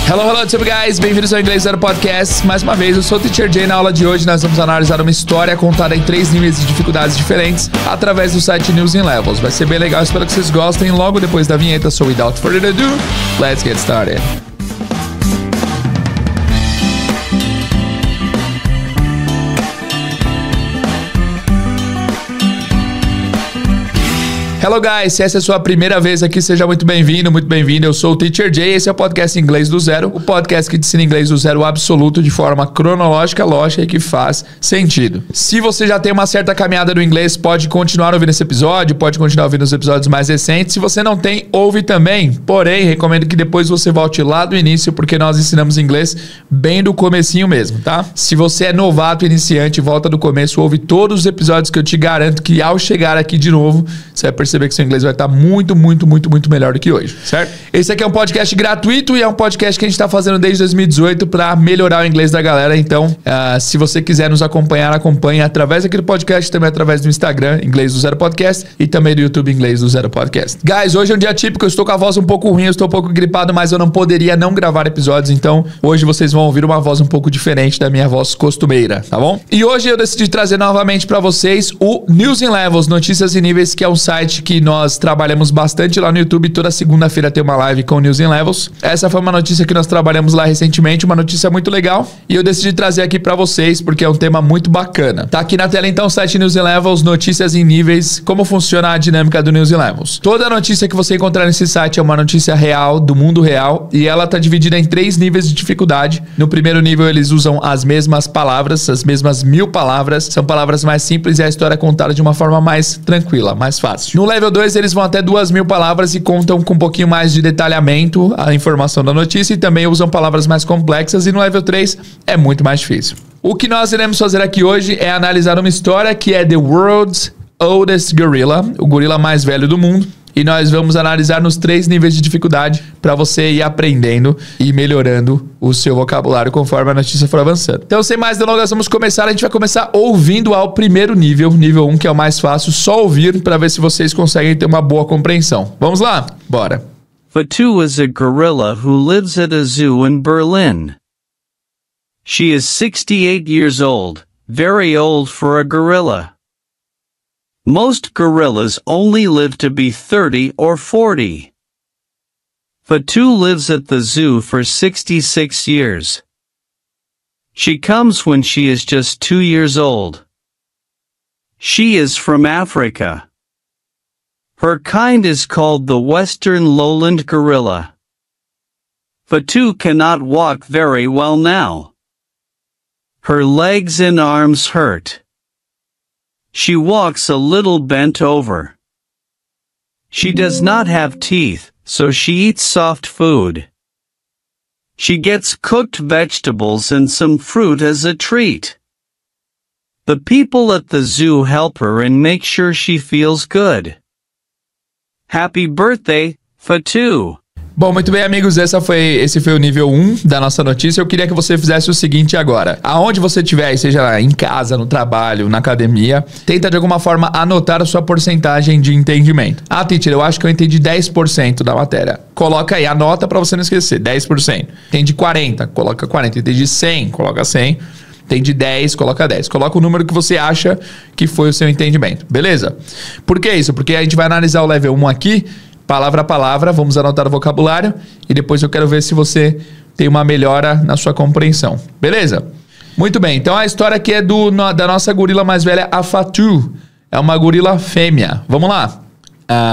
Hello, what's up, guys? Bem-vindos ao Inglês Zero Podcast. Mais uma vez, eu sou o Teacher Jay. Na aula de hoje, nós vamos analisar uma história contada em 3 níveis de dificuldades diferentes através do site News in Levels. Vai ser bem legal, espero que vocês gostem. Logo depois da vinheta, so without further ado, let's get started. Hello, guys! Se essa é a sua primeira vez aqui, seja muito bem-vindo, muito bem-vindo. Eu sou o Teacher Jay, esse é o podcast Inglês do Zero, o podcast que te ensina inglês do zero absoluto de forma cronológica, lógica e que faz sentido. Se você já tem uma certa caminhada no inglês, pode continuar ouvindo esse episódio, pode continuar ouvindo os episódios mais recentes. Se você não tem, ouve também. Porém, recomendo que depois você volte lá do início, porque nós ensinamos inglês bem do comecinho mesmo, tá? Se você é novato, iniciante, volta do começo, ouve todos os episódios que eu te garanto que ao chegar aqui de novo, você vai perceber que seu inglês vai estar muito melhor do que hoje, certo? Esse aqui é um podcast gratuito e é um podcast que a gente está fazendo desde 2018 para melhorar o inglês da galera. Então, se você quiser nos acompanhar, acompanhe através aqui do podcast, também através do Instagram, Inglês do Zero Podcast, e também do YouTube, Inglês do Zero Podcast. Guys, hoje é um dia típico, eu estou com a voz um pouco ruim, eu estou um pouco gripado, mas eu não poderia não gravar episódios, então hoje vocês vão ouvir uma voz um pouco diferente da minha voz costumeira, tá bom? E hoje eu decidi trazer novamente para vocês o News in Levels, Notícias em Níveis, que é um site que nós trabalhamos bastante lá no YouTube. Toda segunda-feira tem uma live com News in Levels. Essa foi uma notícia que nós trabalhamos lá recentemente, uma notícia muito legal, e eu decidi trazer aqui pra vocês porque é um tema muito bacana. Tá aqui na tela então o site News in Levels, Notícias em Níveis, como funciona a dinâmica do News in Levels. Toda notícia que você encontrar nesse site é uma notícia real, do mundo real, e ela tá dividida em 3 níveis de dificuldade. No primeiro nível eles usam as mesmas palavras, as mesmas 1000 palavras, são palavras mais simples e a história é contada de uma forma mais tranquila, mais fácil. No level 2 eles vão até 2000 palavras e contam com um pouquinho mais de detalhamento a informação da notícia e também usam palavras mais complexas, e no level 3 é muito mais difícil. O que nós iremos fazer aqui hoje é analisar uma história que é The World's Oldest Gorilla, o gorila mais velho do mundo, e nós vamos analisar nos 3 níveis de dificuldade para você ir aprendendo e melhorando o seu vocabulário conforme a notícia for avançando. Então, sem mais delongas, vamos começar. A gente vai começar ouvindo ao primeiro nível, nível 1, que é o mais fácil, só ouvir para ver se vocês conseguem ter uma boa compreensão. Vamos lá? Bora! Fatu is a gorilla who lives at a zoo in Berlin. She is 68 years old, very old for a gorilla. Most gorillas only live to be 30 or 40. Fatu lives at the zoo for 66 years. She comes when she is just 2 years old. She is from Africa. Her kind is called the Western Lowland Gorilla. Fatu cannot walk very well now. Her legs and arms hurt. She walks a little bent over. She does not have teeth, so she eats soft food. She gets cooked vegetables and some fruit as a treat. The people at the zoo help her and make sure she feels good. Happy birthday, Fatu! Bom, muito bem, amigos, esse foi o nível 1 da nossa notícia. Eu queria que você fizesse o seguinte agora. Aonde você estiver, seja em casa, no trabalho, na academia, tenta de alguma forma anotar a sua porcentagem de entendimento. Ah, teacher, eu acho que eu entendi 10% da matéria. Coloca aí, anota pra você não esquecer, 10%. Entendi 40, coloca 40. Entendi 100, coloca 100. Entendi 10, coloca 10. Coloca o número que você acha que foi o seu entendimento. Beleza? Por que isso? Porque a gente vai analisar o level 1 aqui, palavra a palavra, vamos anotar o vocabulário e depois eu quero ver se você tem uma melhora na sua compreensão. Beleza? Muito bem, então a história aqui é da nossa gorila mais velha, a Fatu. É uma gorila fêmea. Vamos lá?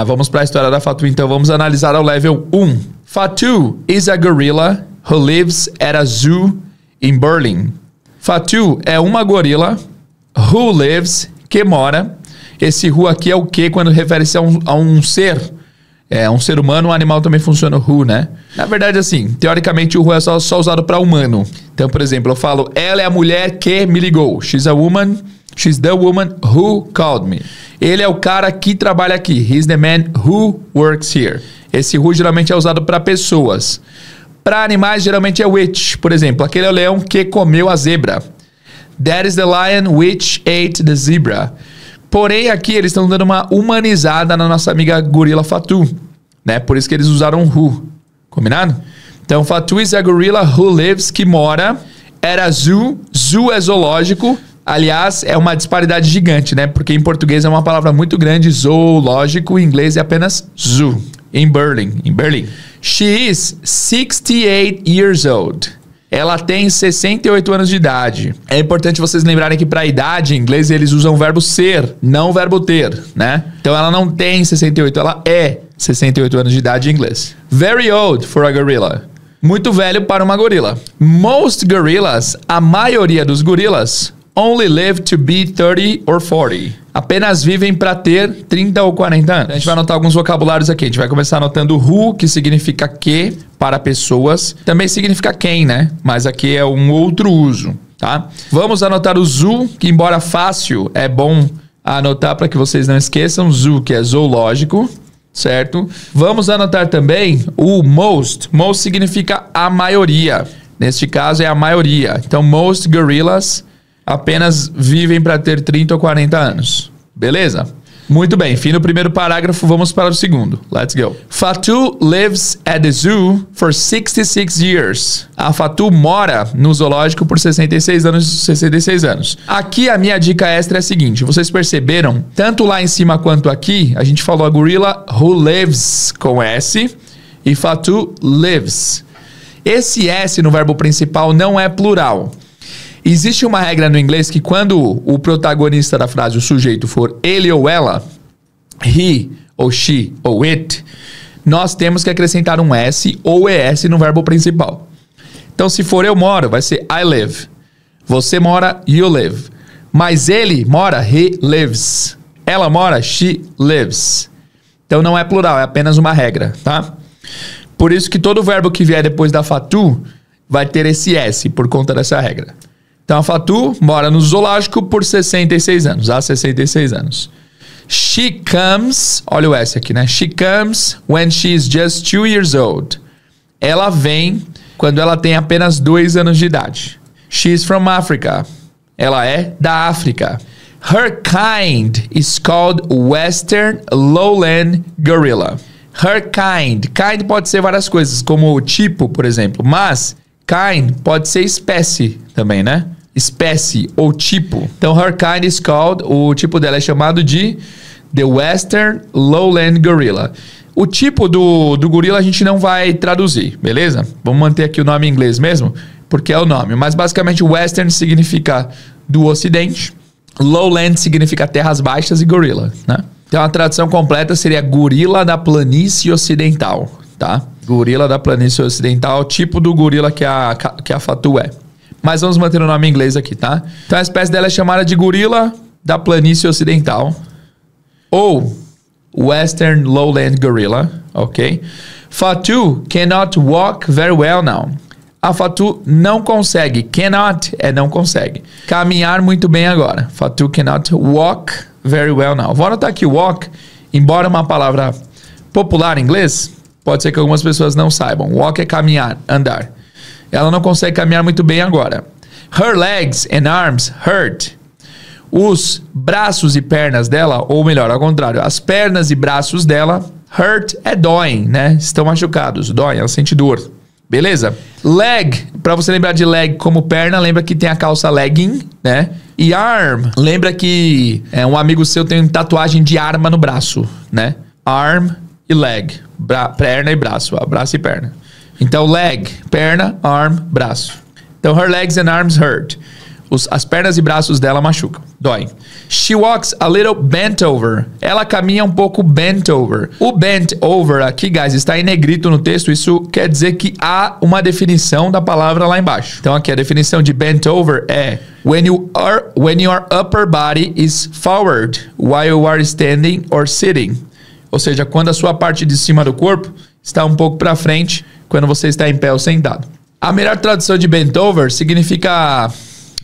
Vamos para a história da Fatu, então vamos analisar o level 1. Fatu is a gorilla who lives at a zoo in Berlin. Fatu é uma gorila who lives, que mora. Esse who aqui é o que quando refere-se a um ser. É um ser humano, um animal também funciona o who, né? Na verdade, assim, teoricamente o who é só usado para humano. Então, por exemplo, eu falo, ela é a mulher que me ligou. She's the woman who called me. Ele é o cara que trabalha aqui. He's the man who works here. Esse who geralmente é usado para pessoas. Para animais, geralmente é which. Por exemplo, aquele é o leão que comeu a zebra. That is the lion which ate the zebra. Porém, aqui eles estão dando uma humanizada na nossa amiga gorila Fatu, né? Por isso que eles usaram who. Combinado? Então, Fatu is a gorilla who lives, que mora, at a zoo. Zoo é zoológico. Aliás, é uma disparidade gigante, né? Porque em português é uma palavra muito grande, zoológico. Em inglês é apenas zoo. Em Berlim. She is 68 years old. Ela tem 68 anos de idade. É importante vocês lembrarem que para idade, em inglês, eles usam o verbo ser, não o verbo ter, né? Então ela não tem 68, ela é 68 anos de idade em inglês. Very old for a gorilla. Muito velho para uma gorila. Most gorillas, a maioria dos gorilas, only live to be 30 or 40. Apenas vivem para ter 30 ou 40 anos. A gente vai anotar alguns vocabulários aqui. A gente vai começar anotando who, que significa que, para pessoas. Também significa quem, né? Mas aqui é um outro uso, tá? Vamos anotar o zoo, que embora fácil, é bom anotar para que vocês não esqueçam. Zoo, que é zoológico, certo? Vamos anotar também o most. Most significa a maioria. Neste caso é a maioria. Então, most gorillas apenas vivem para ter 30 ou 40 anos. Beleza? Muito bem. Fim do primeiro parágrafo, vamos para o segundo. Let's go. Fatu lives at the zoo for 66 years. A Fatu mora no zoológico por 66 anos. Aqui a minha dica extra é a seguinte. Vocês perceberam? Tanto lá em cima quanto aqui, a gente falou a gorilla who lives com S e Fatu lives. Esse S no verbo principal não é plural. Existe uma regra no inglês que quando o protagonista da frase, o sujeito, for ele ou ela, he ou she ou it, nós temos que acrescentar um S ou ES no verbo principal. Então, se for eu moro, vai ser I live. Você mora, you live. Mas ele mora, he lives. Ela mora, she lives. Então, não é plural, é apenas uma regra, tá? Por isso que todo verbo que vier depois da Fatu vai ter esse S, por conta dessa regra. Então, a Fatu mora no zoológico por 66 anos. Há 66 anos. She comes... Olha o S aqui, né? She comes when she is just 2 years old. Ela vem quando ela tem apenas 2 anos de idade. She is from Africa. Ela é da África. Her kind is called Western Lowland Gorilla. Her kind. Kind pode ser várias coisas, como tipo, por exemplo. Mas... kind pode ser espécie também, né? Espécie ou tipo. Então, her kind is called, o tipo dela é chamado de the Western Lowland Gorilla. O tipo do gorila a gente não vai traduzir, beleza? Vamos manter aqui o nome em inglês mesmo, porque é o nome. Mas basicamente Western significa do Ocidente, Lowland significa terras baixas e gorila, né? Então a tradução completa seria gorila da planície ocidental, tá? Gorila da planície ocidental, tipo do gorila que a Fatu é. Mas vamos manter o nome em inglês aqui, tá? Então a espécie dela é chamada de gorila da planície ocidental. Ou Western Lowland Gorilla, ok? Fatu cannot walk very well now. A Fatu não consegue. Cannot é não consegue. Caminhar muito bem agora. Fatu cannot walk very well now. Vou anotar aqui walk, embora uma palavra popular em inglês... Pode ser que algumas pessoas não saibam. Walk é caminhar, andar. Ela não consegue caminhar muito bem agora. Her legs and arms hurt. Os braços e pernas dela, ou melhor, ao contrário, as pernas e braços dela, hurt é doem, né? Estão machucados, doem, ela sente dor. Beleza? Leg, para você lembrar de leg como perna, lembra que tem a calça legging, né? E arm, lembra que um amigo seu tem tatuagem de arma no braço, né? Arm e leg. Perna e braço, ó, braço e perna. Então, leg, perna, arm, braço. Então, her legs and arms hurt. As pernas e braços dela machucam, doem. She walks a little bent over. Ela caminha um pouco bent over. O bent over aqui, guys, está em negrito no texto. Isso quer dizer que há uma definição da palavra lá embaixo. Então, aqui a definição de bent over é when your upper body is forward while you are standing or sitting. Ou seja, quando a sua parte de cima do corpo está um pouco para frente, quando você está em pé ou sentado. A melhor tradução de bent over significa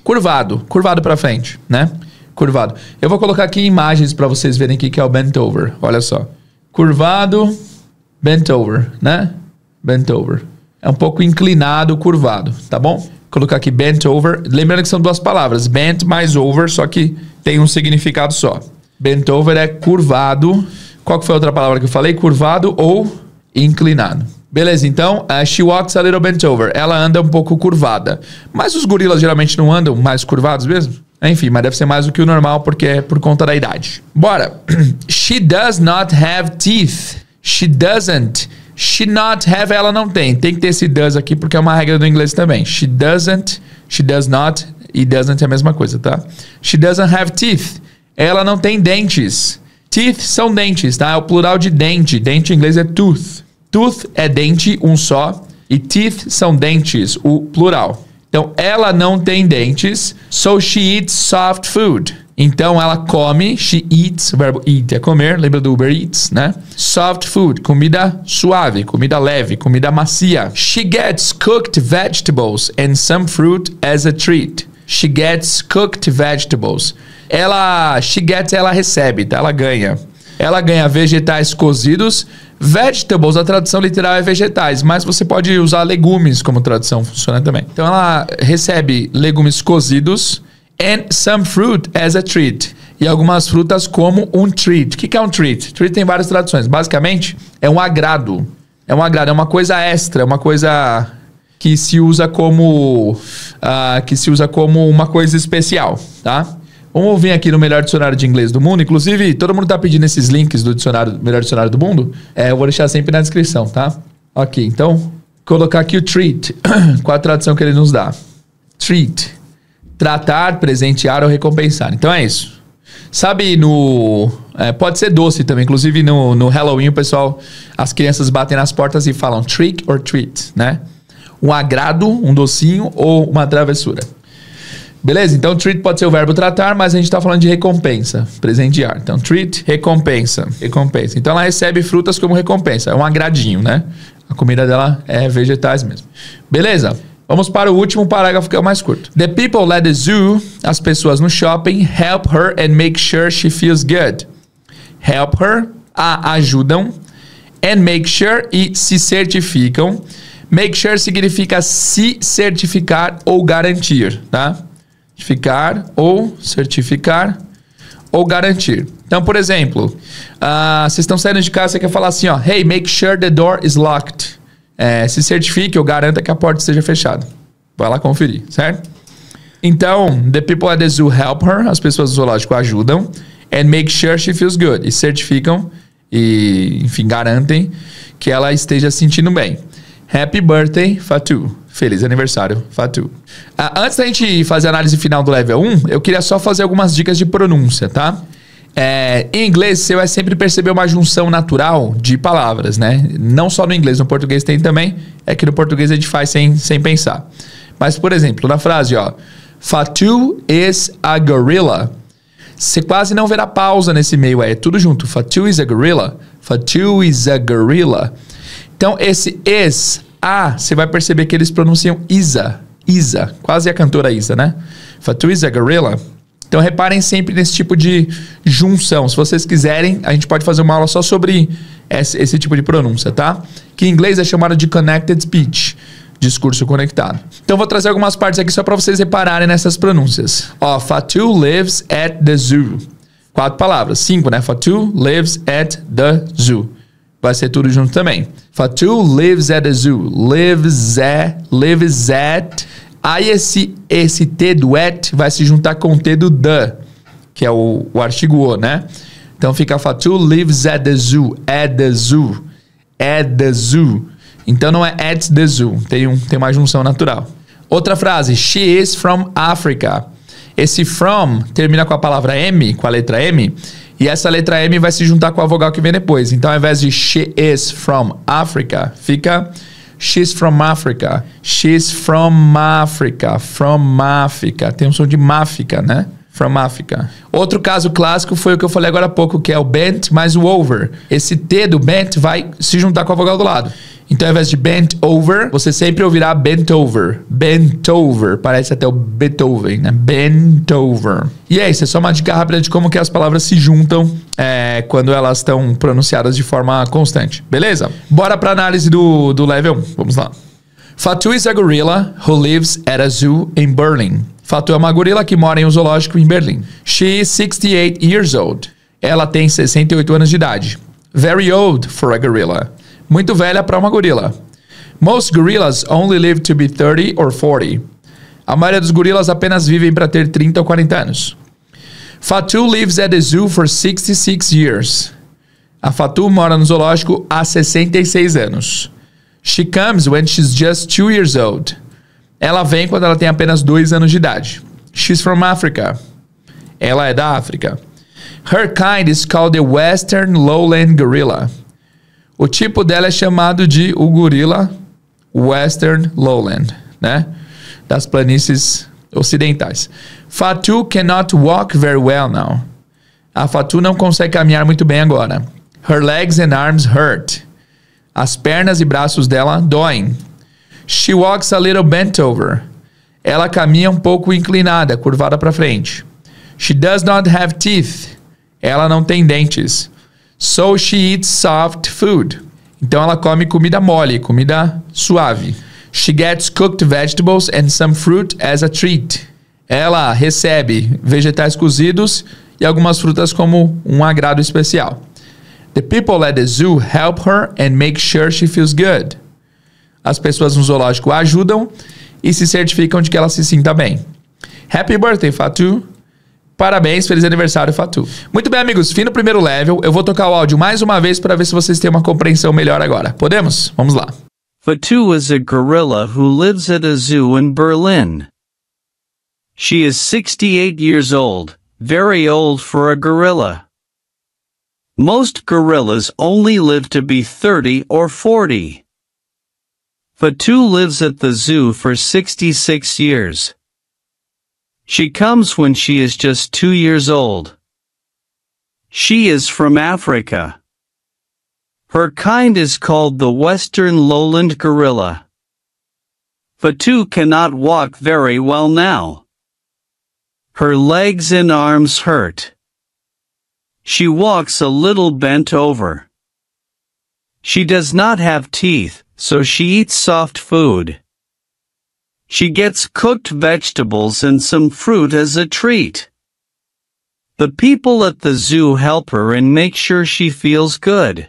curvado para frente, né? Curvado. Eu vou colocar aqui imagens para vocês verem o que é o bent over. Olha só. Curvado, bent over, né? Bent over. É um pouco inclinado, curvado, tá bom? Vou colocar aqui bent over. Lembrando que são duas palavras. Bent mais over, só que tem um significado só. Bent over é curvado. Qual que foi a outra palavra que eu falei? Curvado ou inclinado. Beleza, então, she walks a little bent over. Ela anda um pouco curvada. Mas os gorilas geralmente não andam mais curvados mesmo? Enfim, mas deve ser mais do que o normal porque é por conta da idade. Bora. She does not have teeth. She doesn't. She not have, ela não tem. Tem que ter esse does aqui porque é uma regra do inglês também. She doesn't, she does not e doesn't é a mesma coisa, tá? She doesn't have teeth. Ela não tem dentes. Teeth são dentes, tá? É o plural de dente. Dente em inglês é tooth. Tooth é dente, um só. E teeth são dentes, o plural. Então, ela não tem dentes. So she eats soft food. Então, ela come. She eats. O verbo eat é comer. Lembra do Uber Eats, né? Soft food. Comida suave. Comida leve. Comida macia. She gets cooked vegetables and some fruit as a treat. She gets cooked vegetables. She gets, ela recebe, tá? Ela ganha. Ela ganha vegetais cozidos. Vegetables, a tradução literal é vegetais, mas você pode usar legumes como tradução, funciona também. Então ela recebe legumes cozidos and some fruit as a treat. E algumas frutas como um treat. O que é um treat? Treat tem várias traduções. Basicamente, é um agrado. É um agrado, é uma coisa extra, é uma coisa que se usa como uma coisa especial, tá? Vamos vir aqui no melhor dicionário de inglês do mundo. Inclusive, todo mundo tá pedindo esses links do dicionário, melhor dicionário do mundo. Eu vou deixar sempre na descrição, tá? Ok, então, colocar aqui o treat. Qual a tradução que ele nos dá? Treat. Tratar, presentear ou recompensar. Então é isso. Sabe pode ser doce também. Inclusive no Halloween o pessoal, as crianças batem nas portas e falam trick or treat, né? Um agrado, um docinho ou uma travessura. Beleza? Então, treat pode ser o verbo tratar, mas a gente está falando de recompensa, presentear. Então, treat, recompensa. Então, ela recebe frutas como recompensa. É um agradinho, né? A comida dela é vegetais mesmo. Beleza? Vamos para o último parágrafo, que é o mais curto. The people at the zoo, as pessoas no shopping, help her and make sure she feels good. Help her, a ajudam, and make sure e se certificam. Make sure significa se certificar ou garantir, tá? Certificar ou garantir. Então, por exemplo, vocês estão saindo de casa, você quer falar assim, ó, hey, make sure the door is locked. Se certifique ou garanta que a porta esteja fechada. Vai lá conferir, certo? Então, the people at the zoo help her, as pessoas do zoológico ajudam, and make sure she feels good. E certificam e, enfim, garantem que ela esteja se sentindo bem. Happy birthday, Fatu. Feliz aniversário, Fatu. Antes da gente fazer a análise final do level 1, eu queria só fazer algumas dicas de pronúncia, tá? Em inglês, você vai sempre perceber uma junção natural de palavras, né? Não só no inglês, no português tem também. É que no português a gente faz sem pensar. Mas, por exemplo, na frase, ó, Fatu is a gorilla. Você quase não verá pausa nesse meio, é tudo junto. Fatu is a gorilla. Fatu is a gorilla. Então, esse is, você vai perceber que eles pronunciam Isa, quase a cantora Isa, né? Fatu is a gorilla. Então, reparem sempre nesse tipo de junção. Se vocês quiserem, a gente pode fazer uma aula só sobre esse tipo de pronúncia, tá? Que em inglês é chamado de connected speech, discurso conectado. Então, vou trazer algumas partes aqui só para vocês repararem nessas pronúncias. Ó, Fatu lives at the zoo. 4 palavras, 5, né? Fatu lives at the zoo. Vai ser tudo junto também. Fatu lives at the zoo. Lives at. Aí esse T do at vai se juntar com o T do the, que é o artigo o, né? Então fica Fatu lives at the zoo. At the zoo. At the zoo. Então não é at the zoo. Tem uma junção natural. Outra frase. She is from Africa. Esse from termina com a palavra M, com a letra M. E essa letra M vai se juntar com a vogal que vem depois. Então, ao invés de she is from Africa, fica she's from Africa. She's from Africa. From Africa. Tem um som de máfica, né? From Africa. Outro caso clássico foi o que eu falei agora há pouco, que é o bent mais o over. Esse T do bent vai se juntar com a vogal do lado. Então, ao invés de bent over, você sempre ouvirá bent over. Bent over. Parece até o Beethoven, né? Bent over. E é isso, é só uma dica rápida de como que as palavras se juntam quando elas estão pronunciadas de forma constante. Beleza? Bora pra análise do level 1. Vamos lá. Fatu is a gorilla who lives at a zoo in Berlin. Fatu é uma gorila que mora em um zoológico em Berlim. She is 68 years old. Ela tem 68 anos de idade. Very old for a gorilla. Muito velha para uma gorila. Most gorillas only live to be 30 or 40. A maioria dos gorilas apenas vivem para ter 30 ou 40 anos. Fatu lives at the zoo for 66 years. A Fatu mora no zoológico há 66 anos. She comes when she's just 2 years old. Ela vem quando ela tem apenas 2 anos de idade. She's from Africa. Ela é da África. Her kind is called the Western Lowland Gorilla. O tipo dela é chamado de o gorila Western Lowland, né? Das planícies ocidentais. Fatu cannot walk very well now. A Fatu não consegue caminhar muito bem agora. Her legs and arms hurt. As pernas e braços dela doem. She walks a little bent over. Ela caminha um pouco inclinada, curvada para frente. She does not have teeth. Ela não tem dentes. So she eats soft food. Então ela come comida mole, comida suave. She gets cooked vegetables and some fruit as a treat. Ela recebe vegetais cozidos e algumas frutas como um agrado especial. The people at the zoo help her and make sure she feels good. As pessoas no zoológico a ajudam e se certificam de que ela se sinta bem. Happy birthday, Fatu. Parabéns, feliz aniversário, Fatu. Muito bem, amigos, fim do primeiro level. Eu vou tocar o áudio mais uma vez para ver se vocês têm uma compreensão melhor agora. Podemos? Vamos lá. Fatu is a gorilla who lives at a zoo in Berlin. She is 68 years old, very old for a gorilla. Most gorillas only live to be 30 or 40. Fatu lives at the zoo for 66 years. She comes when she is just 2 years old. She is from Africa. Her kind is called the Western Lowland Gorilla. Fatu cannot walk very well now. Her legs and arms hurt. She walks a little bent over. She does not have teeth, so she eats soft food. She gets cooked vegetables and some fruit as a treat. The people at the zoo help her and make sure she feels good.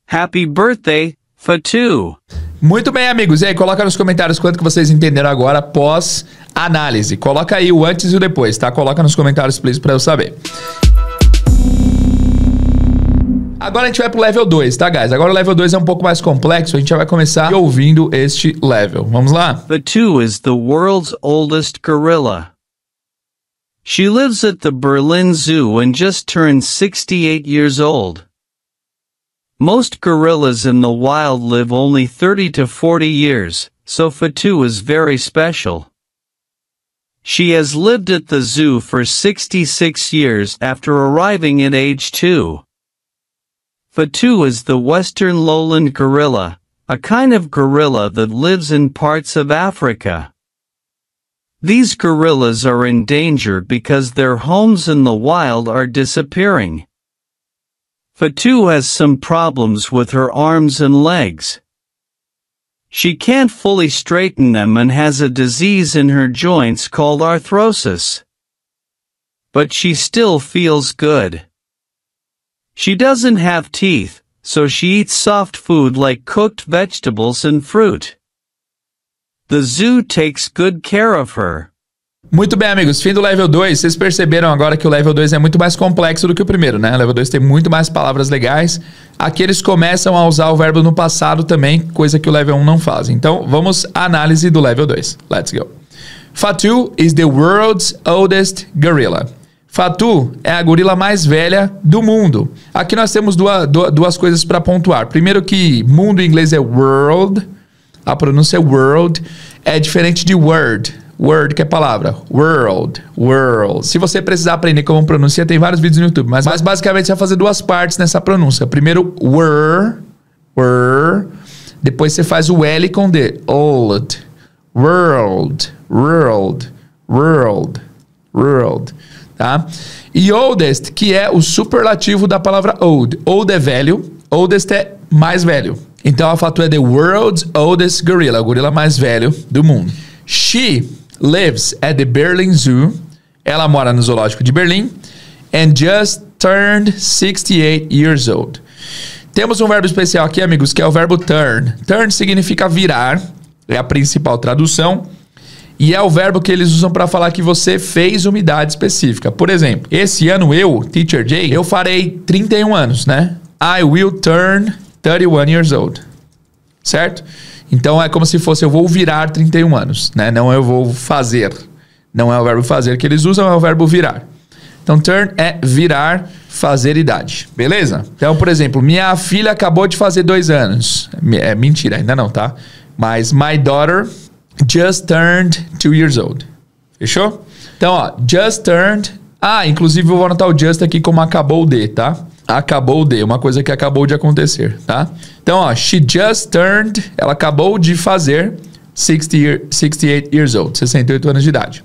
Happy birthday, Fatu! Muito bem, amigos. E aí, coloca nos comentários quanto que vocês entenderam agora pós análise. Coloca aí o antes e o depois, tá? Coloca nos comentários, please, para eu saber. Agora a gente vai pro level 2, tá, guys? Agora o level 2 é um pouco mais complexo, a gente já vai começar ouvindo este level. Vamos lá? Fatu is the world's oldest gorilla. She lives at the Berlin Zoo and just turned 68 years old. Most gorillas in the wild live only 30 to 40 years, so Fatu is very special. She has lived at the zoo for 66 years after arriving at age 2. Fatu is the Western Lowland Gorilla, a kind of gorilla that lives in parts of Africa. These gorillas are in danger because their homes in the wild are disappearing. Fatu has some problems with her arms and legs. She can't fully straighten them and has a disease in her joints called arthrosis. But she still feels good. She doesn't have teeth, so she eats soft food like cooked vegetables and fruit. The zoo takes good care of her. Muito bem, amigos. Fim do level 2. Vocês perceberam agora que o level 2 é muito mais complexo do que o primeiro, né? O level 2 tem muito mais palavras legais. Aqui eles começam a usar o verbo no passado também, coisa que o level 1 não faz. Então, vamos à análise do level 2. Let's go. Fatu is the world's oldest gorilla. Fatu é a gorila mais velha do mundo. Aqui nós temos duas coisas para pontuar. Primeiro que mundo em inglês é world. A pronúncia é world. É diferente de word. Word, que é palavra. World. World. Se você precisar aprender como pronuncia, tem vários vídeos no YouTube. Mas basicamente você vai fazer duas partes nessa pronúncia. Primeiro, were. Depois você faz o L com D. Old. World. World. World. World. Tá? E oldest, que é o superlativo da palavra old. Old é velho, oldest é mais velho. Então a Fatu é the world's oldest gorilla, o gorila mais velho do mundo. She lives at the Berlin Zoo. Ela mora no zoológico de Berlim. And just turned 68 years old. Temos um verbo especial aqui, amigos, que é o verbo turn. Turn significa virar, é a principal tradução. E é o verbo que eles usam para falar que você fez uma idade específica. Por exemplo, esse ano eu, Teacher Jay, eu farei 31 anos, né? I will turn 31 years old. Certo? Então é como se fosse eu vou virar 31 anos, né? Não eu vou fazer. Não é o verbo fazer que eles usam, é o verbo virar. Então turn é virar, fazer idade. Beleza? Então, por exemplo, minha filha acabou de fazer 2 anos. É mentira, ainda não, tá? Mas my daughter just turned 2 years old. Fechou? Então, ó, just turned. Inclusive eu vou anotar o just aqui como acabou de, tá? Acabou de, uma coisa que acabou de acontecer, tá? Então, ó, she just turned, ela acabou de fazer 68 years old, 68 anos de idade.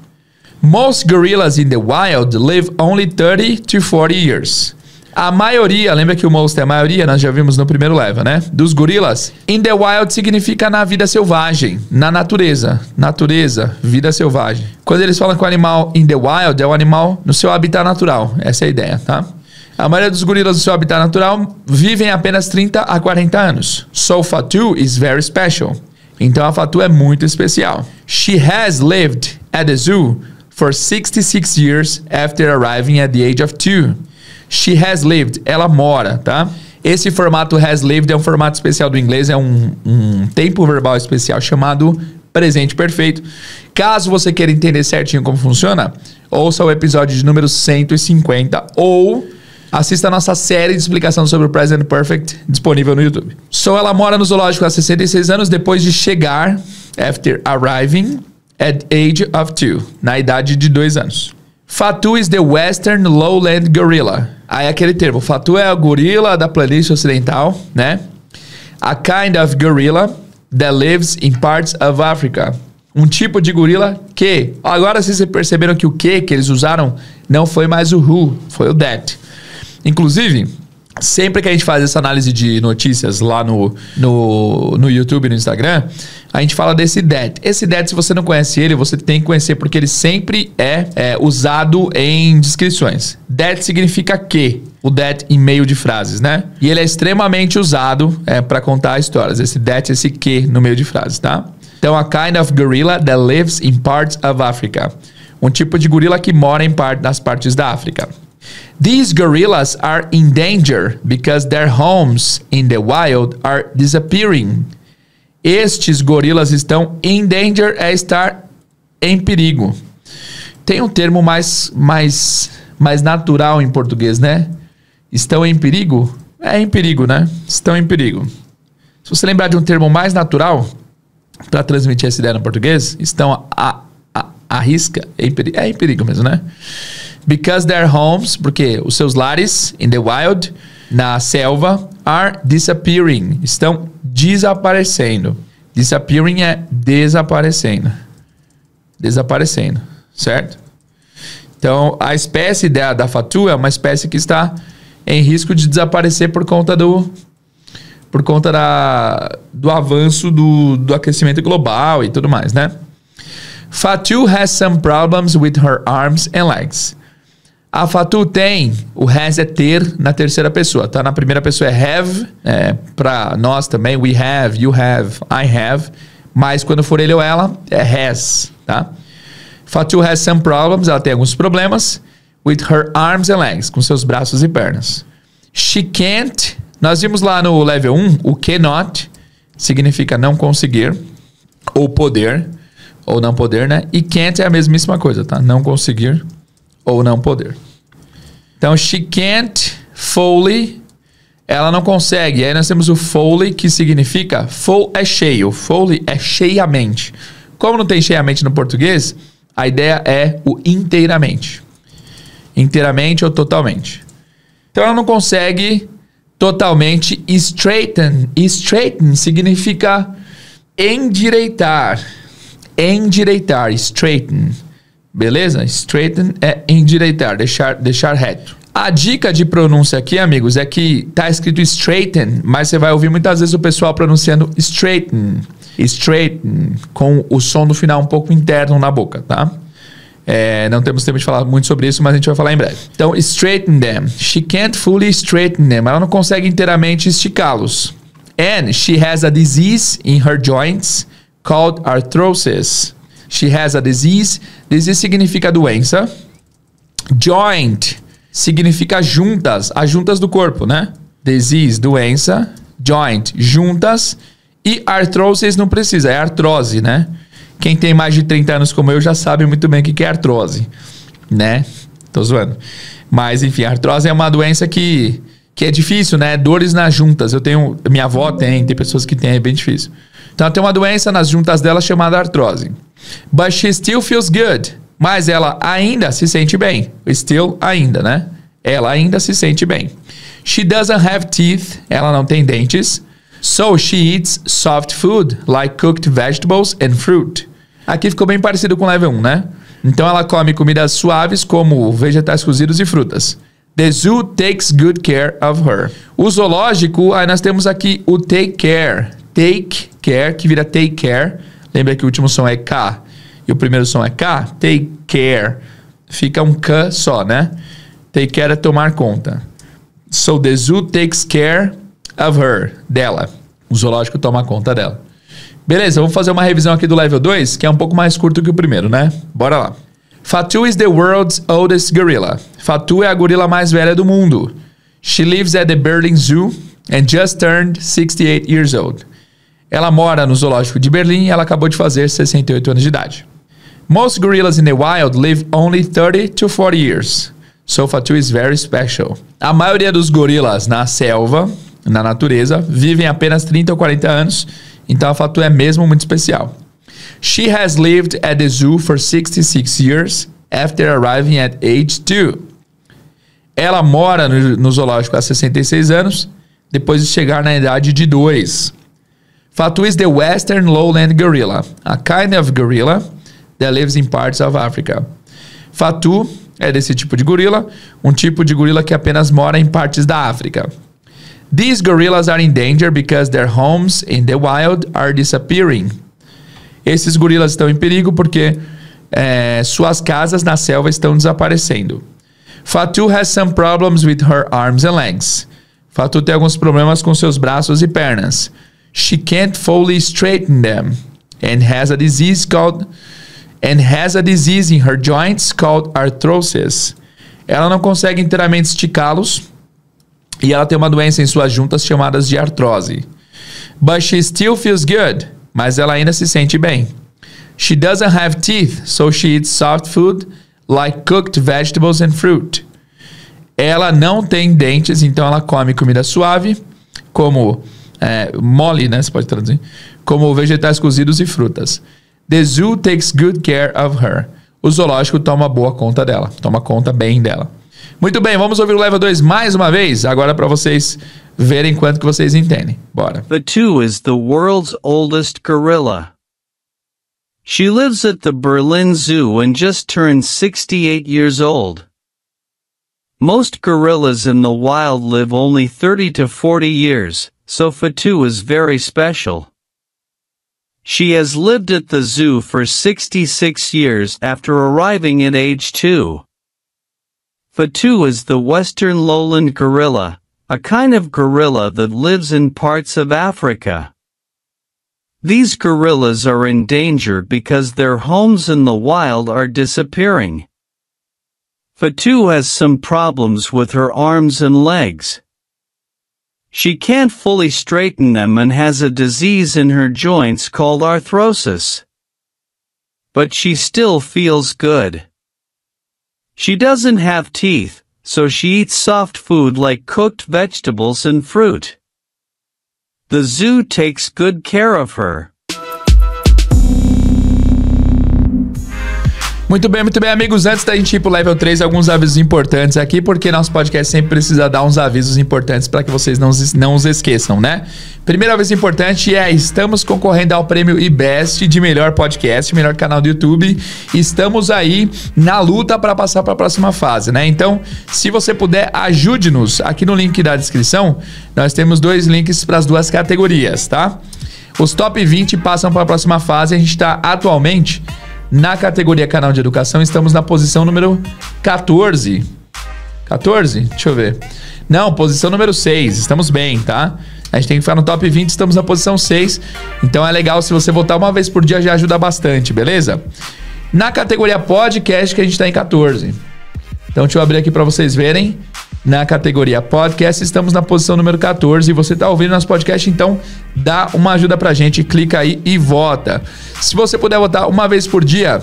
Most gorillas in the wild live only 30 to 40 years. A maioria, lembra que o most é a maioria, nós já vimos no primeiro level, né? Dos gorilas. In the wild significa na vida selvagem, na natureza. Natureza, vida selvagem. Quando eles falam que o animal in the wild é o animal no seu habitat natural. Essa é a ideia, tá? A maioria dos gorilas no seu habitat natural vivem apenas 30 a 40 anos. So Fatu is very special. Então a Fatu é muito especial. She has lived at the zoo for 66 years after arriving at the age of 2. She has lived, ela mora, tá? Esse formato has lived é um formato especial do inglês, é um tempo verbal especial chamado presente perfeito. Caso você queira entender certinho como funciona, ouça o episódio de número 150 ou assista a nossa série de explicação sobre o Present Perfect disponível no YouTube. So, ela mora no zoológico há 66 anos depois de chegar, after arriving, at age of 2, na idade de 2 anos. Fatu is the Western Lowland Gorilla. Aí aquele termo, Fatu é a gorila da planície ocidental, né? A kind of gorilla that lives in parts of Africa. Um tipo de gorila que... Agora vocês perceberam que o que eles usaram não foi mais o who, foi o that. Inclusive, sempre que a gente faz essa análise de notícias lá no YouTube e no Instagram, a gente fala desse that. Esse that, se você não conhece ele, você tem que conhecer porque ele sempre é usado em descrições. That significa que. O that em meio de frases, né? E ele é extremamente usado para contar histórias. Esse that, esse que no meio de frases, tá? Então, a kind of gorilla that lives in parts of Africa. Um tipo de gorila que mora nas partes da África. These gorillas are in danger because their homes in the wild are disappearing. Estes gorilas estão in danger, é estar em perigo. Tem um termo mais natural em português, né? Estão em perigo? É em perigo, né? Estão em perigo. Se você lembrar de um termo mais natural para transmitir essa ideia no português, estão arrisca, é em perigo mesmo, né? Because their homes, porque os seus lares in the wild, na selva, are disappearing, estão desaparecendo. Disappearing é desaparecendo. Desaparecendo, certo? Então, a espécie da Fatu é uma espécie que está em risco de desaparecer por conta do avanço do aquecimento global e tudo mais, né? Fatu has some problems with her arms and legs. A Fatu tem, o has é ter na terceira pessoa, tá? Na primeira pessoa é have, para nós também, we have, you have, I have, mas quando for ele ou ela, é has, tá? Fatu has some problems, ela tem alguns problemas, with her arms and legs, com seus braços e pernas. She can't, nós vimos lá no level 1, o cannot significa não conseguir, ou poder, ou não poder, né? E can't é a mesmíssima coisa, tá? Não conseguir ou não poder. Então, she can't fully, ela não consegue. Aí nós temos o fully, que significa, full é cheio, fully é cheiamente. Como não tem cheiamente no português, a ideia é o inteiramente. Inteiramente ou totalmente. Então, ela não consegue totalmente straighten. Straighten significa endireitar. Endireitar, straighten. Beleza? Straighten é endireitar, deixar reto. A dica de pronúncia aqui, amigos, é que tá escrito straighten, mas você vai ouvir muitas vezes o pessoal pronunciando straighten. Straighten, com o som do final um pouco interno na boca, tá? Não temos tempo de falar muito sobre isso, mas a gente vai falar em breve. Então, straighten them. She can't fully straighten them. Ela não consegue inteiramente esticá-los. And she has a disease in her joints called arthrosis. She has a disease. Disease significa doença. Joint significa juntas, as juntas do corpo, né? Disease, doença. Joint, juntas. E arthrosis não precisa, é artrose, né? Quem tem mais de 30 anos como eu já sabe muito bem o que é artrose, né? Tô zoando. Mas, enfim, a artrose é uma doença que é difícil, né? Dores nas juntas. Minha avó tem pessoas que têm, é bem difícil. Então, ela tem uma doença nas juntas dela chamada artrose. But she still feels good. Mas ela ainda se sente bem. Still, ainda, né? Ela ainda se sente bem. She doesn't have teeth. Ela não tem dentes. So, she eats soft food, like cooked vegetables and fruit. Aqui ficou bem parecido com o level 1, né? Então, ela come comidas suaves como vegetais cozidos e frutas. The zoo takes good care of her. O zoológico, aí nós temos aqui o take care. Take care, que vira take care. Lembra que o último som é K e o primeiro som é K? Take care. Fica um K só, né? Take care é tomar conta. So, the zoo takes care of her. Dela. O zoológico toma conta dela. Beleza, vamos fazer uma revisão aqui do level 2, que é um pouco mais curto que o primeiro, né? Bora lá. Fatu is the world's oldest gorilla. Fatu é a gorila mais velha do mundo. She lives at the Berlin Zoo and just turned 68 years old. Ela mora no zoológico de Berlim e ela acabou de fazer 68 anos de idade. Most gorillas in the wild live only 30 to 40 years. So Fatu is very special. A maioria dos gorilas na selva, na natureza, vivem apenas 30 ou 40 anos. Então a Fatu é mesmo muito especial. She has lived at the zoo for 66 years after arriving at age 2. Ela mora no zoológico há 66 anos, depois de chegar na idade de 2. Fatu is the western lowland gorilla, a kind of gorilla that lives in parts of Africa. Fatu é desse tipo de gorila, um tipo de gorila que apenas mora em partes da África. These gorillas are in danger because their homes in the wild are disappearing. Esses gorilas estão em perigo porque suas casas na selva estão desaparecendo. Fatu has some problems with her arms and legs. Fatu tem alguns problemas com seus braços e pernas. She can't fully straighten them and has a disease in her joints called arthrosis. Ela não consegue inteiramente esticá-los e ela tem uma doença em suas juntas chamadas de artrose. But she still feels good. Mas ela ainda se sente bem. She doesn't have teeth, so she eats soft food like cooked vegetables and fruit. Ela não tem dentes, então ela come comida suave, como mole, né? Você pode traduzir. Como vegetais cozidos e frutas. The zoo takes good care of her. O zoológico toma boa conta dela. Toma conta bem dela. Muito bem, vamos ouvir o level 2 mais uma vez, agora para vocês verem quanto que vocês entendem. Bora. Fatu is the world's oldest gorilla. She lives at the Berlin Zoo and just turned 68 years old. Most gorillas in the wild live only 30 to 40 years, so Fatu is very special. She has lived at the zoo for 66 years after arriving at age 2. Fatu is the western lowland gorilla, a kind of gorilla that lives in parts of Africa. These gorillas are in danger because their homes in the wild are disappearing. Fatu has some problems with her arms and legs. She can't fully straighten them and has a disease in her joints called arthrosis. But she still feels good. She doesn't have teeth, so she eats soft food like cooked vegetables and fruit. The zoo takes good care of her. Muito bem, amigos. Antes da gente ir pro level 3, alguns avisos importantes aqui, porque nosso podcast sempre precisa dar uns avisos importantes para que vocês não os esqueçam, né? Primeiro aviso importante estamos concorrendo ao prêmio IBEST de melhor podcast, melhor canal do YouTube. Estamos aí na luta para passar para a próxima fase, né? Então, se você puder, ajude-nos. Aqui no link da descrição, nós temos 2 links para as 2 categorias, tá? Os top 20 passam para a próxima fase. A gente está atualmente Na categoria canal de educação, estamos na posição número 14. 14? Deixa eu ver. Não, posição número 6. Estamos bem, tá? A gente tem que ficar no top 20, estamos na posição 6. Então é legal, se você votar uma vez por dia, já ajuda bastante, beleza? Na categoria podcast, que a gente tá em 14. Então deixa eu abrir aqui para vocês verem. Na categoria podcast, estamos na posição número 14. E você tá ouvindo nosso podcast, então dá uma ajuda pra gente, clica aí e vota. Se você puder votar uma vez por dia,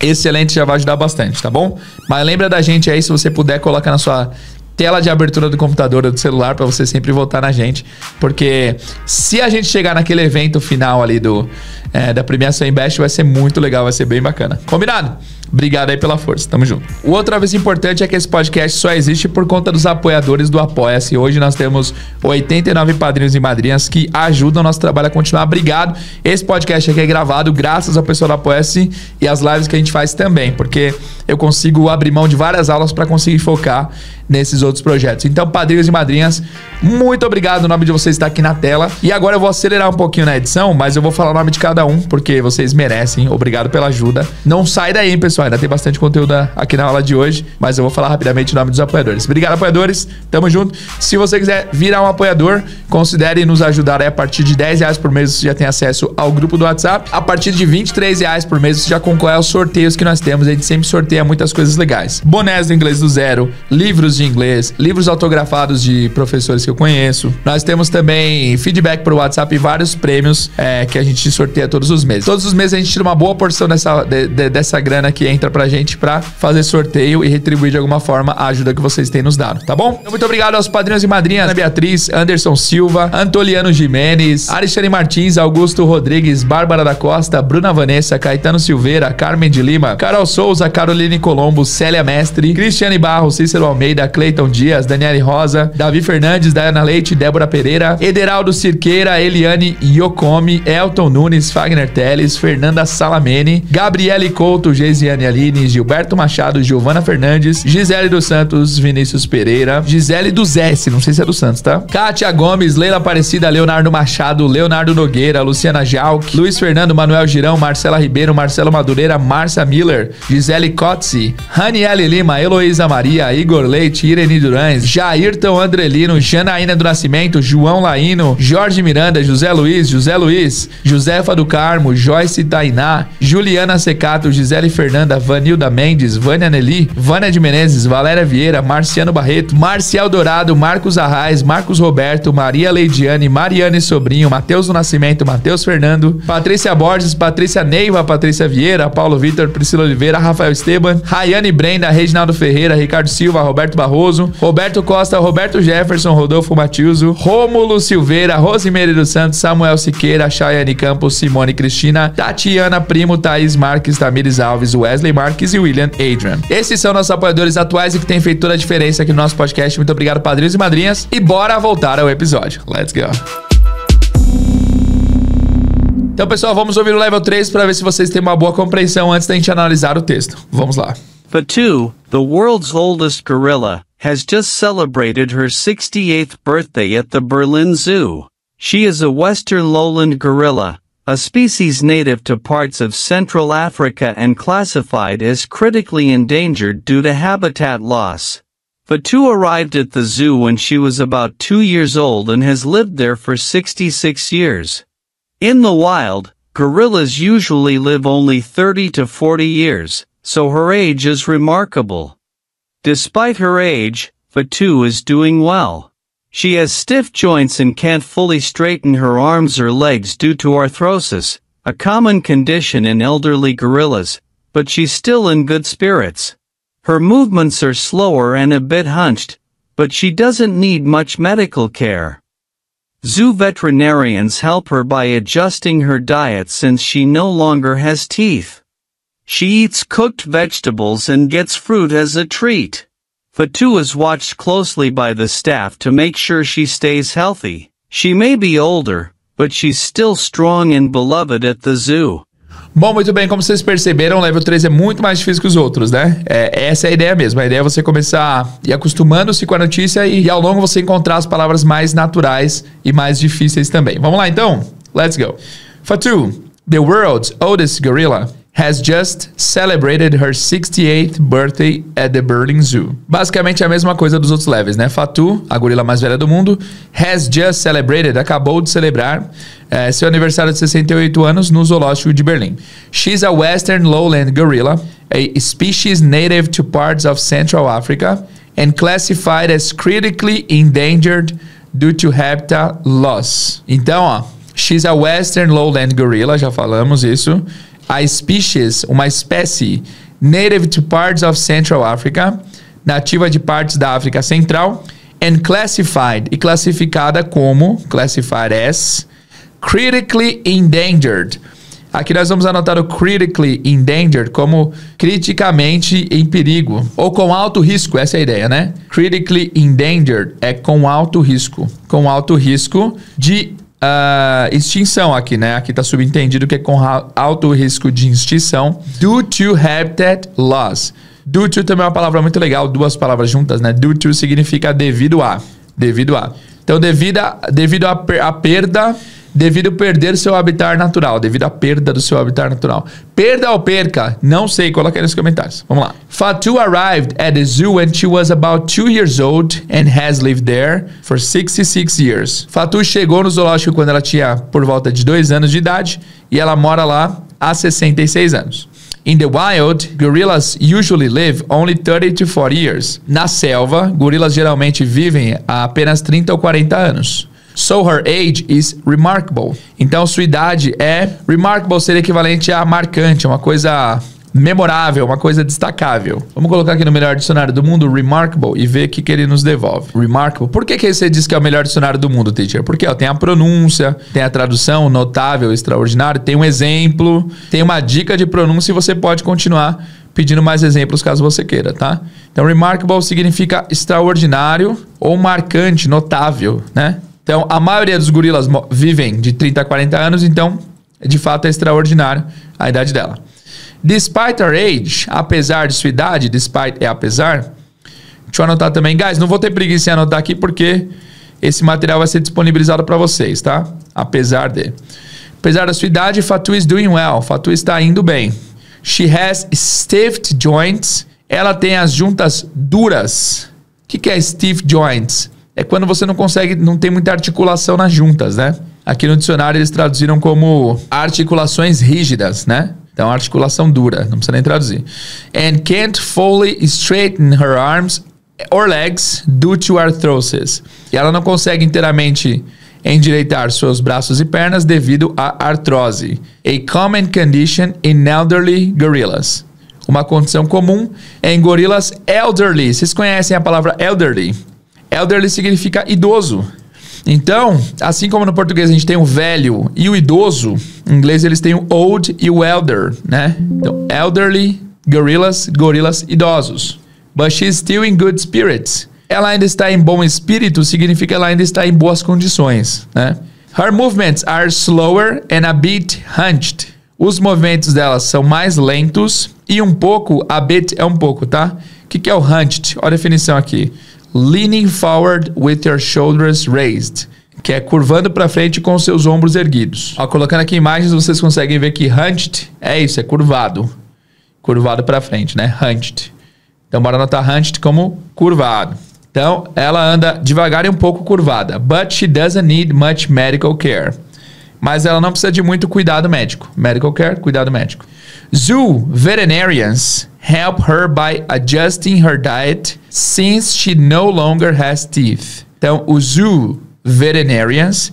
excelente, já vai ajudar bastante, tá bom? Mas lembra da gente aí, se você puder, coloca na sua tela de abertura do computador ou do celular para você sempre votar na gente, porque se a gente chegar naquele evento final ali da premiação Invest, vai ser muito legal, vai ser bem bacana. Combinado? Obrigado aí pela força, tamo junto. Outra vez importante é que esse podcast só existe por conta dos apoiadores do Apoia-se. Hoje nós temos 89 padrinhos e madrinhas que ajudam o nosso trabalho a continuar. Obrigado. Esse podcast aqui é gravado graças ao pessoal do Apoia-se e as lives que a gente faz também, porque eu consigo abrir mão de várias aulas para conseguir focar nesses outros projetos. Então, padrinhos e madrinhas, muito obrigado. O nome de vocês está aqui na tela. E agora eu vou acelerar um pouquinho na edição, mas eu vou falar o nome de cada um, porque vocês merecem. Obrigado pela ajuda. Não sai daí, pessoal. Ainda tem bastante conteúdo aqui na aula de hoje, mas eu vou falar rapidamente o nome dos apoiadores. Obrigado, apoiadores. Tamo junto. Se você quiser virar um apoiador, considere nos ajudar aí. A partir de R$10 por mês você já tem acesso ao grupo do WhatsApp. A partir de R$23 por mês você já concorre aos sorteios que nós temos. A gente sempre sorteia muitas coisas legais. Bonés do Inglês do Zero, livros de inglês, livros autografados de professores que eu conheço. Nós temos também feedback pro WhatsApp e vários prêmios que a gente sorteia todos os meses. Todos os meses a gente tira uma boa porção dessa grana que entra pra gente pra fazer sorteio e retribuir de alguma forma a ajuda que vocês têm nos dado, tá bom? Então, muito obrigado aos padrinhos e madrinhas: Ana Beatriz, Anderson Silva, Antoliano Jimenez, Alexandre Martins, Augusto Rodrigues, Bárbara da Costa, Bruna Vanessa, Caetano Silveira, Carmen de Lima, Carol Souza, Caroline Colombo, Célia Mestre, Cristiane Barros, Cícero Almeida, Cleiton Dias, Daniele Rosa, Davi Fernandes, Dayana Leite, Débora Pereira, Ederaldo Cirqueira, Eliane Yokomi, Elton Nunes, Fagner Teles, Fernanda Salamene, Gabriele Couto, Geisiane Aline, Gilberto Machado, Giovana Fernandes, Gisele dos Santos, Vinícius Pereira, Gisele do Zesse, não sei se é do Santos, tá? Kátia Gomes, Leila Aparecida, Leonardo Machado, Leonardo Nogueira, Luciana Jalk, Luiz Fernando, Manuel Girão, Marcela Ribeiro, Marcelo Madureira, Márcia Miller, Gisele Cotzi, Raniele Lima, Heloísa Maria, Igor Leite, Irene Durães, Jairton Andrelino, Janaína do Nascimento, João Laíno, Jorge Miranda, José Luiz, Josefa do Carmo, Joyce Tainá, Juliana Secato, Gisele Fernanda, Vanilda Mendes, Vânia Nelly, Vânia de Menezes, Valéria Vieira, Marciano Barreto, Marcial Dourado, Marcos Arraes, Marcos Roberto, Maria Leidiane, Mariane Sobrinho, Matheus do Nascimento, Matheus Fernando, Patrícia Borges, Patrícia Neiva, Patrícia Vieira, Paulo Vitor, Priscila Oliveira, Rafael Esteban, Rayane Brenda, Reginaldo Ferreira, Ricardo Silva, Roberto Barroso, Roberto Costa, Roberto Jefferson, Rodolfo Matiuso, Rômulo Silveira, Rosimeire dos Santos, Samuel Siqueira, Chayane Campos, Simone Cristina, Tatiana Primo, Thaís Marques, Tamires Alves, Wesley Marques e William Adrian. Esses são nossos apoiadores atuais e que têm feito toda a diferença aqui no nosso podcast. Muito obrigado, padrinhos e madrinhas. E bora voltar ao episódio. Let's go! Então, pessoal, vamos ouvir o level 3 para ver se vocês têm uma boa compreensão antes da gente analisar o texto. Vamos lá. Fatu, the world's oldest gorilla, has just celebrated her 68th birthday at the Berlin Zoo. She is a western lowland gorilla, a species native to parts of Central Africa and classified as critically endangered due to habitat loss. Fatu arrived at the zoo when she was about 2 years old and has lived there for 66 years. In the wild, gorillas usually live only 30 to 40 years, so her age is remarkable. Despite her age, Fatu is doing well. She has stiff joints and can't fully straighten her arms or legs due to arthrosis, a common condition in elderly gorillas, but she's still in good spirits. Her movements are slower and a bit hunched, but she doesn't need much medical care. Zoo veterinarians help her by adjusting her diet since she no longer has teeth. She eats cooked vegetables and gets fruit as a treat. Fatu is watched closely by the staff to make sure she stays healthy. She may be older, but she's still strong and beloved at the zoo. Bom, muito bem, como vocês perceberam, o level 3 é muito mais difícil que os outros, né? Essa é a ideia mesmo. A ideia é você começar a ir acostumando-se com a notícia e ao longo você encontrar as palavras mais naturais e mais difíceis também. Vamos lá, então? Let's go. Fatu, the world's oldest gorilla. has just celebrated her 68th birthday at the Berlin Zoo. Basicamente a mesma coisa dos outros levels, né? Fatu, a gorila mais velha do mundo, has just celebrated, acabou de celebrar seu aniversário de 68 anos no zoológico de Berlim. She's a western lowland gorilla, a species native to parts of Central Africa and classified as critically endangered due to habitat loss. Então, ó, she's a western lowland gorilla, já falamos isso. A species, uma espécie native to parts of Central Africa, nativa de partes da África Central, and classified, e classificada como, classified as, critically endangered. Aqui nós vamos anotar o critically endangered como criticamente em perigo, ou com alto risco, essa é a ideia, né? Critically endangered é com alto risco de extinção aqui, né? Aqui tá subentendido que é com alto risco de extinção due to habitat loss. Due to também é uma palavra muito legal, duas palavras juntas, né? Due to significa devido a. Então, devido à perda, devido perder seu habitat natural, devido à perda do seu habitat natural. Perda ou perca? Não sei, coloca aí nos comentários. Vamos lá. Fatu arrived at the zoo when she was about 2 years old and has lived there for 66 years. Fatu chegou no zoológico quando ela tinha por volta de 2 anos de idade e ela mora lá há 66 anos. In the wild, gorillas usually live only 30 to 40 years. Na selva, gorilas geralmente vivem há apenas 30 ou 40 anos. So her age is remarkable. Então sua idade é remarkable, seria equivalente a marcante, uma coisa memorável, uma coisa destacável. Vamos colocar aqui no melhor dicionário do mundo, remarkable, e ver o que ele nos devolve. Remarkable. Por que você diz que é o melhor dicionário do mundo, teacher? Porque ó, tem a pronúncia, tem a tradução, notável, extraordinário, tem um exemplo, tem uma dica de pronúncia e você pode continuar pedindo mais exemplos caso você queira, tá? Então, remarkable significa extraordinário ou marcante, notável, né? Então, a maioria dos gorilas vivem de 30 a 40 anos, então, de fato, é extraordinário a idade dela. Despite her age, apesar de sua idade, despite é apesar. Deixa eu anotar também. Guys, não vou ter preguiça em anotar aqui porque esse material vai ser disponibilizado para vocês, tá? Apesar da sua idade, Fatu is doing well. Fatu está indo bem. She has stiff joints. Ela tem as juntas duras. O que é stiff joints? É quando você não tem muita articulação nas juntas, né? Aqui no dicionário eles traduziram como articulações rígidas, né? Então, articulação dura, não precisa nem traduzir. And can't fully straighten her arms or legs due to arthrosis. E ela não consegue inteiramente endireitar seus braços e pernas devido à artrose. A common condition in elderly gorillas. Uma condição comum em gorilas elderly. Vocês conhecem a palavra elderly? Elderly significa idoso. Então, assim como no português a gente tem o velho e o idoso, em inglês eles têm o old e o elder, né? Então, elderly, gorilas idosos. But she's still in good spirits. Ela ainda está em bom espírito, significa que ela ainda está em boas condições, né? Her movements are slower and a bit hunched. Os movimentos dela são mais lentos e um pouco, a bit é um pouco, tá? O que é o hunched? Olha a definição aqui. Leaning forward with your shoulders raised, que é curvando para frente com seus ombros erguidos. Ó, colocando aqui imagens, vocês conseguem ver que hunched é isso, é curvado. Curvado para frente, né? Hunched. Então, bora anotar hunched como curvado. Então, ela anda devagar e um pouco curvada. But she doesn't need much medical care. Mas ela não precisa de muito cuidado médico. Medical care, cuidado médico. Zoo veterinarians help her by adjusting her diet since she no longer has teeth. Então, os zoo veterinarians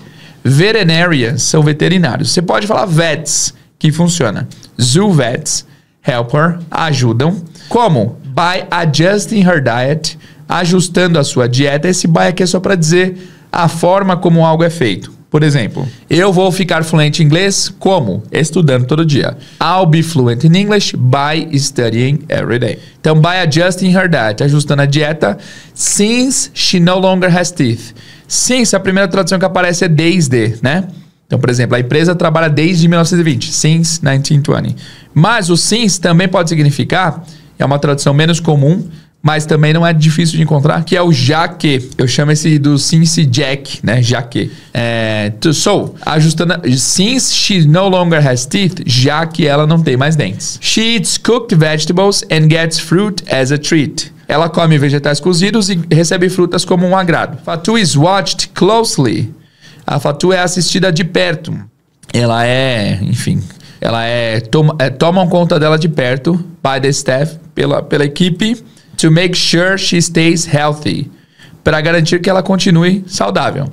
são veterinários. Você pode falar vets, que funciona. Zoo vets help her, ajudam. Como? By adjusting her diet, ajustando a sua dieta. Esse by aqui é só para dizer a forma como algo é feito. Por exemplo, eu vou ficar fluente em inglês como? Estudando todo dia. I'll be fluent in English by studying every day. Então, by adjusting her diet, ajustando a dieta, since she no longer has teeth. Since, a primeira tradução que aparece é desde, né? Então, por exemplo, a empresa trabalha desde 1920, since 1920. Mas o since também pode significar, é uma tradução menos comum, mas também não é difícil de encontrar, que é o já que. Eu chamo esse do since jack, né? Já que. So, ajustando. Since she no longer has teeth, já que ela não tem mais dentes. She eats cooked vegetables and gets fruit as a treat. Ela come vegetais cozidos e recebe frutas como um agrado. Fatu is watched closely. A Fatu é assistida de perto. Ela é, enfim, tomam conta dela de perto, by the staff, pela equipe, to make sure she stays healthy, para garantir que ela continue saudável.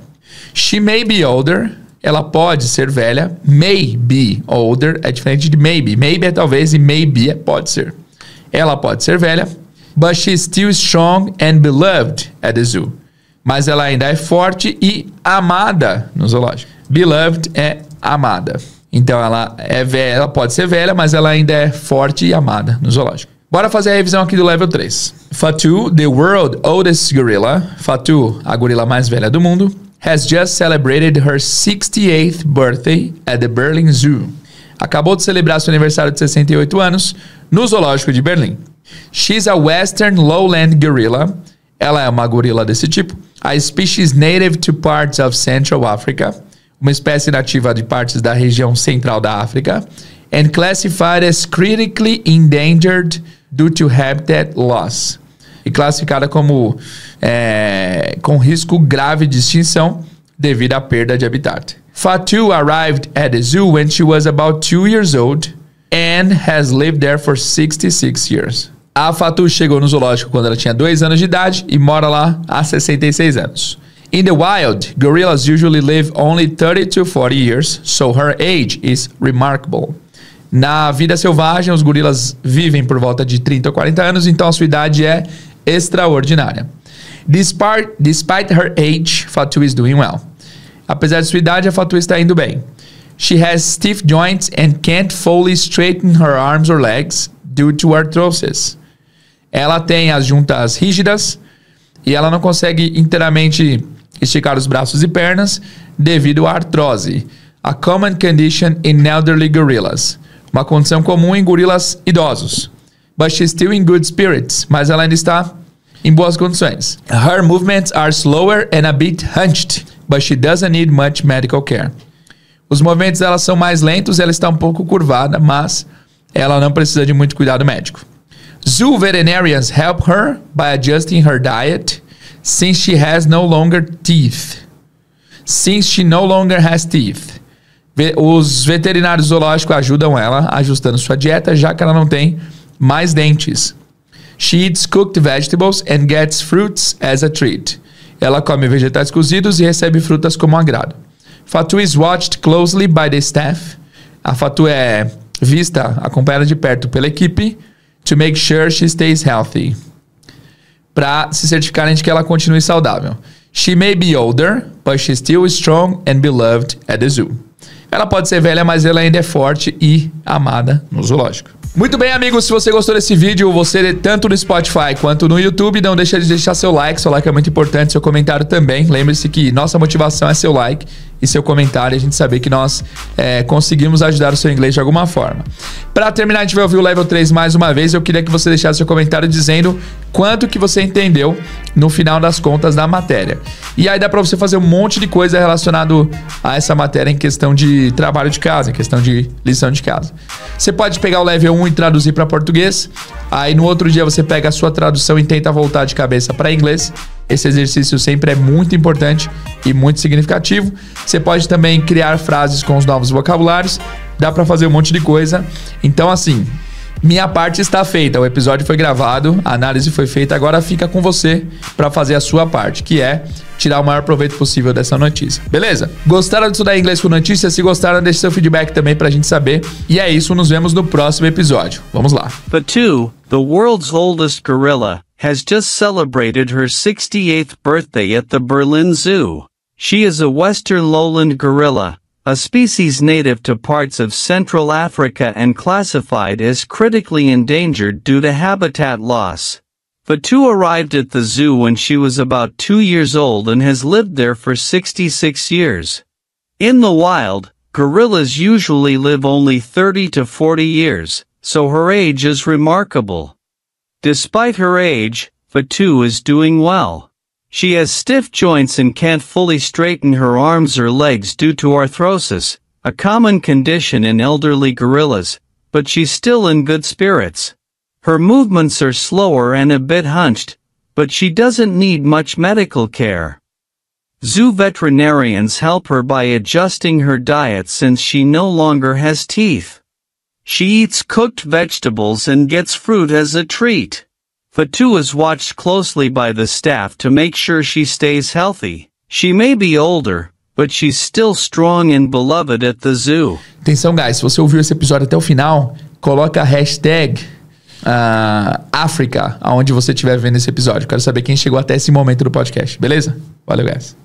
She may be older, ela pode ser velha, may be older, é diferente de maybe. Maybe é talvez e maybe é pode ser. Ela pode ser velha, but she's still strong and beloved at the zoo. Mas ela ainda é forte e amada no zoológico. Beloved é amada. Então ela é velha, ela pode ser velha, mas ela ainda é forte e amada no zoológico. Bora fazer a revisão aqui do level 3. Fatu, the world's oldest gorilla. Fatu, a gorila mais velha do mundo, has just celebrated her 68th birthday at the Berlin Zoo. Acabou de celebrar seu aniversário de 68 anos no zoológico de Berlim. She's a western lowland gorilla. Ela é uma gorila desse tipo. A species native to parts of Central Africa. Uma espécie nativa de partes da região central da África. And classified as critically endangered due to habitat loss. E classificada como com risco grave de extinção devido à perda de habitat. Fatu arrived at the zoo when she was about 2 years old and has lived there for 66 years. A Fatu chegou no zoológico quando ela tinha 2 anos de idade e mora lá há 66 anos. In the wild, gorillas usually live only 30 to 40 years, so her age is remarkable. Na vida selvagem, os gorilas vivem por volta de 30 ou 40 anos, então a sua idade é extraordinária. Despite her age, Fatu is doing well. Apesar de sua idade, a Fatu está indo bem. She has stiff joints and can't fully straighten her arms or legs due to arthrosis. Ela tem as juntas rígidas e ela não consegue inteiramente esticar os braços e pernas devido à artrose. A common condition in elderly gorillas. Uma condição comum em gorilas idosos. But she's still in good spirits. Mas ela ainda está em boas condições. Her movements are slower and a bit hunched, but she doesn't need much medical care. Os movimentos dela são mais lentos, ela está um pouco curvada, mas ela não precisa de muito cuidado médico. Zoo veterinarians help her by adjusting her diet since she has no longer teeth. Since she no longer has teeth. Os veterinários zoológicos ajudam ela ajustando sua dieta, já que ela não tem mais dentes. She eats cooked vegetables and gets fruits as a treat. Ela come vegetais cozidos e recebe frutas como agrado. Fatu is watched closely by the staff. A Fatu é vista, acompanhada de perto pela equipe, to make sure she stays healthy. Para se certificarem de que ela continue saudável. She may be older, but she's still strong and beloved at the zoo. Ela pode ser velha, mas ela ainda é forte e amada no zoológico. Muito bem, amigos, se você gostou desse vídeo, você tanto no Spotify quanto no YouTube, não deixa de deixar seu like é muito importante, seu comentário também. Lembre-se que nossa motivação é seu like e seu comentário, e a gente saber que nós conseguimos ajudar o seu inglês de alguma forma. Para terminar, a gente vai ouvir o Level 3 mais uma vez. Eu queria que você deixasse seu comentário dizendo quanto que você entendeu no final das contas da matéria. E aí dá para você fazer um monte de coisa relacionado a essa matéria em questão de trabalho de casa, em questão de lição de casa. Você pode pegar o Level 1 e traduzir para português. Aí no outro dia você pega a sua tradução e tenta voltar de cabeça para inglês. Esse exercício sempre é muito importante e muito significativo. Você pode também criar frases com os novos vocabulários. Dá para fazer um monte de coisa. Então, assim, minha parte está feita. O episódio foi gravado, a análise foi feita. Agora fica com você para fazer a sua parte, que é tirar o maior proveito possível dessa notícia. Beleza? Gostaram de estudar inglês com notícias? Se gostaram, deixe seu feedback também pra gente saber. E é isso, nos vemos no próximo episódio. Vamos lá. Fatu, the world's oldest gorilla, has just celebrated her 68th birthday at the Berlin Zoo. She is a western lowland gorilla, a species native to parts of Central Africa and classified as critically endangered due to habitat loss. Fatu arrived at the zoo when she was about 2 years old and has lived there for 66 years. In the wild, gorillas usually live only 30 to 40 years, so her age is remarkable. Despite her age, Fatu is doing well. She has stiff joints and can't fully straighten her arms or legs due to arthrosis, a common condition in elderly gorillas, but she's still in good spirits. Her movements are slower and a bit hunched, but she doesn't need much medical care. Zoo veterinarians help her by adjusting her diet since she no longer has teeth. She eats cooked vegetables and gets fruit as a treat. Fatu is watched closely by the staff to make sure she stays healthy. She may be older, but she's still strong and beloved at the zoo. Atenção, guys, se você ouviu esse episódio até o final, coloca a hashtag África, aonde você estiver vendo esse episódio. Quero saber quem chegou até esse momento do podcast, beleza? Valeu, guys.